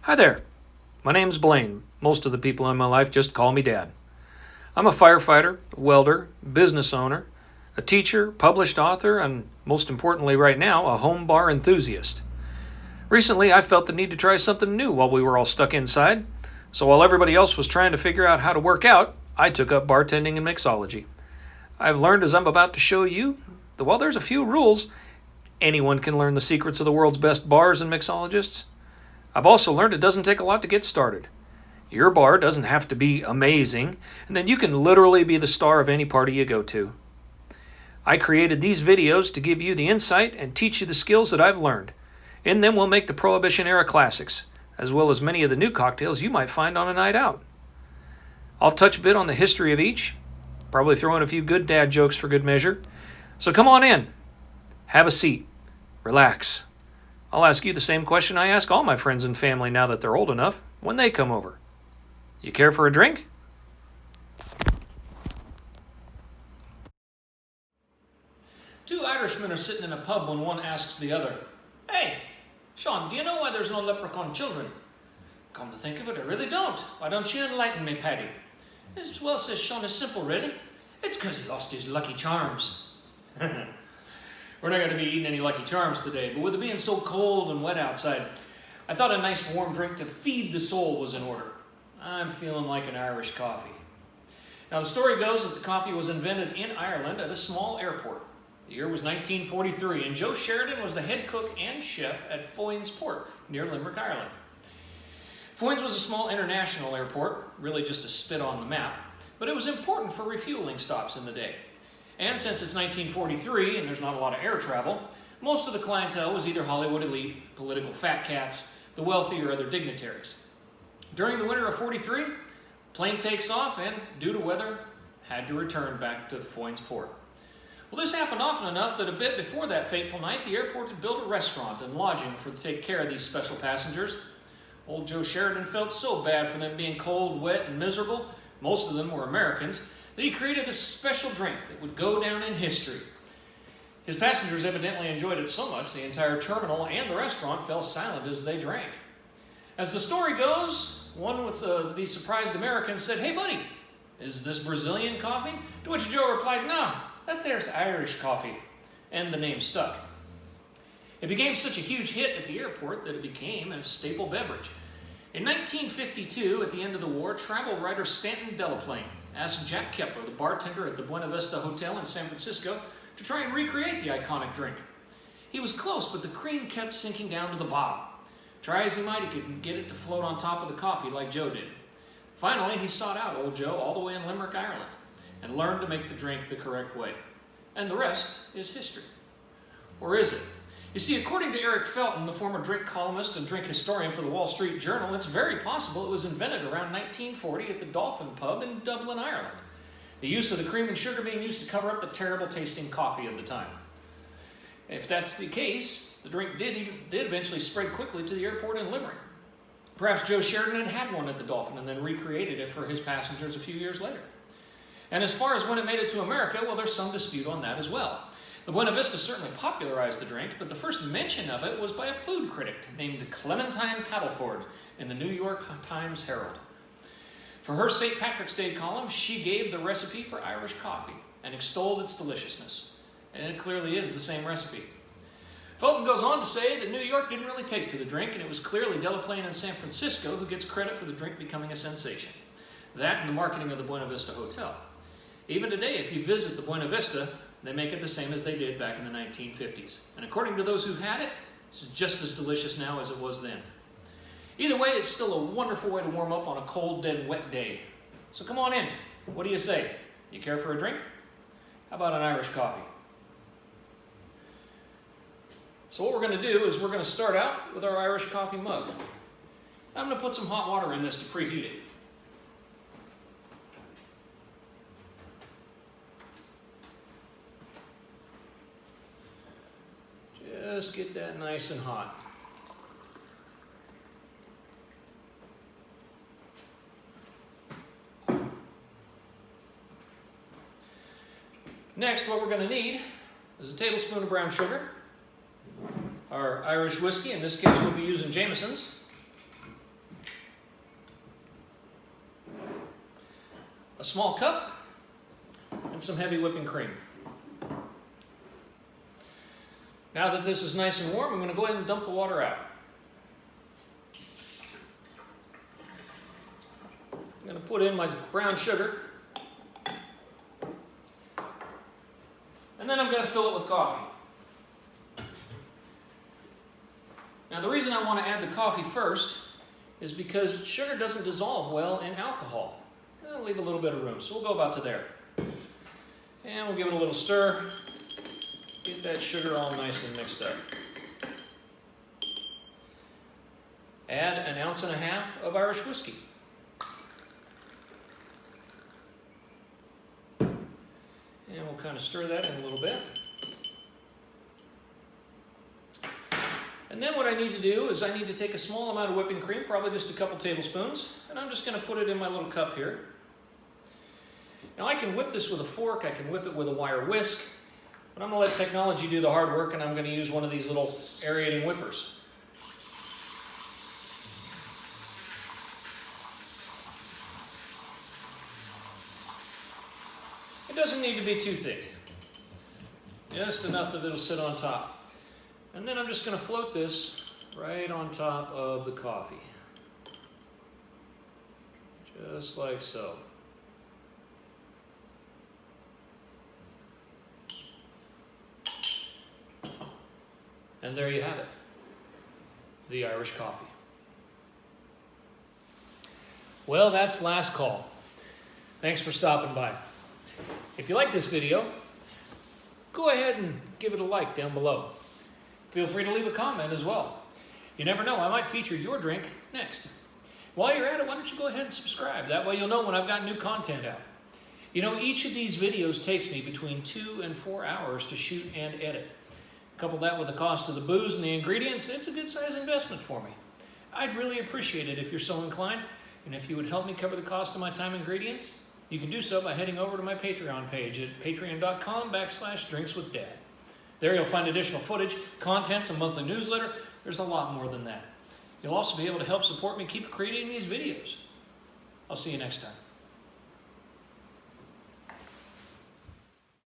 Hi there. My name's Blaine. Most of the people in my life just call me Dad. I'm a firefighter, welder, business owner, a teacher, published author, and most importantly right now, a home bar enthusiast. Recently, I felt the need to try something new while we were all stuck inside. So while everybody else was trying to figure out how to work out, I took up bartending and mixology. I've learned as I'm about to show you that while there's a few rules, anyone can learn the secrets of the world's best bars and mixologists. I've also learned it doesn't take a lot to get started. Your bar doesn't have to be amazing, and then you can literally be the star of any party you go to. I created these videos to give you the insight and teach you the skills that I've learned. In them we'll make the Prohibition era classics, as well as many of the new cocktails you might find on a night out. I'll touch a bit on the history of each, probably throw in a few good dad jokes for good measure. So come on in, have a seat, relax. I'll ask you the same question I ask all my friends and family now that they're old enough when they come over. You care for a drink? Two Irishmen are sitting in a pub when one asks the other, "Hey, Sean, do you know why there's no leprechaun children?" "Come to think of it, I really don't. Why don't you enlighten me, Paddy?" "Well," says Sean, "it's simple, really. It's 'cause he lost his Lucky Charms." We're not going to be eating any Lucky Charms today, but with it being so cold and wet outside, I thought a nice warm drink to feed the soul was in order. I'm feeling like an Irish coffee. Now, the story goes that the coffee was invented in Ireland at a small airport. The year was 1943, and Joe Sheridan was the head cook and chef at Foynes Port, near Limerick, Ireland. Foynes was a small international airport, really just a spit on the map, but it was important for refueling stops in the day. And since it's 1943 and there's not a lot of air travel, most of the clientele was either Hollywood elite, political fat cats, the wealthy, or other dignitaries. During the winter of 43, plane takes off and, due to weather, had to return back to Foynes Port. Well, this happened often enough that a bit before that fateful night, the airport had built a restaurant and lodging to take care of these special passengers. Old Joe Sheridan felt so bad for them being cold, wet, and miserable, most of them were Americans, that he created a special drink that would go down in history. His passengers evidently enjoyed it so much the entire terminal and the restaurant fell silent as they drank. As the story goes, one with the surprised Americans said, "Hey buddy, is this Brazilian coffee?" To which Joe replied, "No, that there's Irish coffee." And the name stuck. It became such a huge hit at the airport that it became a staple beverage. In 1952, at the end of the war, travel writer Stanton Delaplane asked Jack Kepler, the bartender at the Buena Vista Hotel in San Francisco, to try and recreate the iconic drink. He was close, but the cream kept sinking down to the bottom. Try as he might, he couldn't get it to float on top of the coffee like Joe did. Finally, he sought out old Joe all the way in Limerick, Ireland, and learned to make the drink the correct way. And the rest is history. Or is it? You see, according to Eric Felton, the former drink columnist and drink historian for the Wall Street Journal, it's very possible it was invented around 1940 at the Dolphin Pub in Dublin, Ireland. The use of the cream and sugar being used to cover up the terrible tasting coffee of the time. If that's the case, the drink did eventually spread quickly to the airport in Limerick. Perhaps Joe Sheridan had one at the Dolphin and then recreated it for his passengers a few years later. And as far as when it made it to America, well, there's some dispute on that as well. The Buena Vista certainly popularized the drink, but the first mention of it was by a food critic named Clementine Paddleford in the New York Times Herald. For her St. Patrick's Day column, she gave the recipe for Irish coffee and extolled its deliciousness. And it clearly is the same recipe. Felton goes on to say that New York didn't really take to the drink, and it was clearly Delaplane in San Francisco who gets credit for the drink becoming a sensation. That and the marketing of the Buena Vista Hotel. Even today, if you visit the Buena Vista, they make it the same as they did back in the 1950s. And according to those who've had it, it's just as delicious now as it was then. Either way, it's still a wonderful way to warm up on a cold, dead, wet day. So come on in. What do you say? You care for a drink? How about an Irish coffee? So what we're going to do is we're going to start out with our Irish coffee mug. I'm going to put some hot water in this to preheat it. Just get that nice and hot. Next, what we're going to need is a tablespoon of brown sugar, our Irish whiskey, in this case we'll be using Jameson's, a small cup, and some heavy whipping cream. Now that this is nice and warm, I'm going to go ahead and dump the water out. I'm going to put in my brown sugar. And then I'm going to fill it with coffee. Now the reason I want to add the coffee first is because sugar doesn't dissolve well in alcohol. I'll leave a little bit of room, so we'll go about to there. And we'll give it a little stir. Get that sugar all nice and mixed up. Add 1.5 ounces of Irish whiskey. And we'll kind of stir that in a little bit. And then what I need to do is I need to take a small amount of whipping cream, probably just a couple tablespoons, and I'm just going to put it in my little cup here. Now I can whip this with a fork, I can whip it with a wire whisk, but I'm going to let technology do the hard work, and I'm going to use one of these little aerating whippers. It doesn't need to be too thick, just enough that it'll sit on top. And then I'm just going to float this right on top of the coffee. Just like so. And there you have it, the Irish coffee. Well, that's last call. Thanks for stopping by. If you like this video, go ahead and give it a like down below. Feel free to leave a comment as well. You never know, I might feature your drink next. While you're at it, why don't you go ahead and subscribe? That way you'll know when I've got new content out. You know, each of these videos takes me between 2 and 4 hours to shoot and edit. Couple that with the cost of the booze and the ingredients, it's a good size investment for me. I'd really appreciate it if you're so inclined, and if you would help me cover the cost of my time and ingredients, you can do so by heading over to my Patreon page at patreon.com/drinkswithdad. There you'll find additional footage, contents, a monthly newsletter. There's a lot more than that. You'll also be able to help support me keep creating these videos. I'll see you next time.